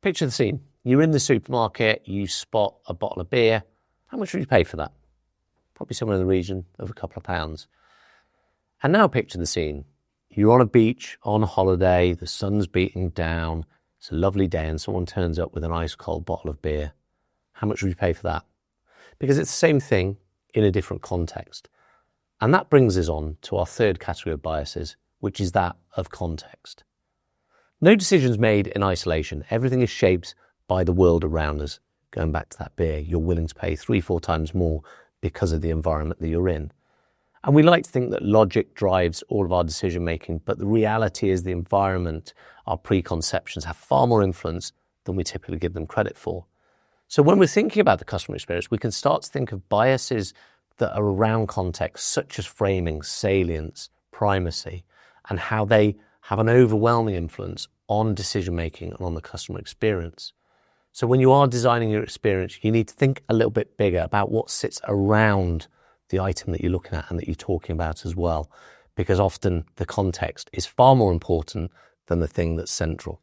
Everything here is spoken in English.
Picture the scene. You're in the supermarket, you spot a bottle of beer. How much would you pay for that? Probably somewhere in the region of a couple of pounds. And now picture the scene. You're on a beach, on holiday, the sun's beating down, it's a lovely day, and someone turns up with an ice cold bottle of beer. How much would you pay for that? Because it's the same thing in a different context. And that brings us on to our third category of biases, which is that of context. No decisions made in isolation. Everything is shaped by the world around us. Going back to that beer, you're willing to pay 3-4 times more because of the environment that you're in. And we like to think that logic drives all of our decision making, but the reality is the environment, our preconceptions have far more influence than we typically give them credit for. So when we're thinking about the customer experience, we can start to think of biases that are around context, such as framing, salience, primacy, and how they have an overwhelming influence on decision making and on the customer experience. So when you are designing your experience, you need to think a little bit bigger about what sits around the item that you're looking at and that you're talking about as well, because often the context is far more important than the thing that's central.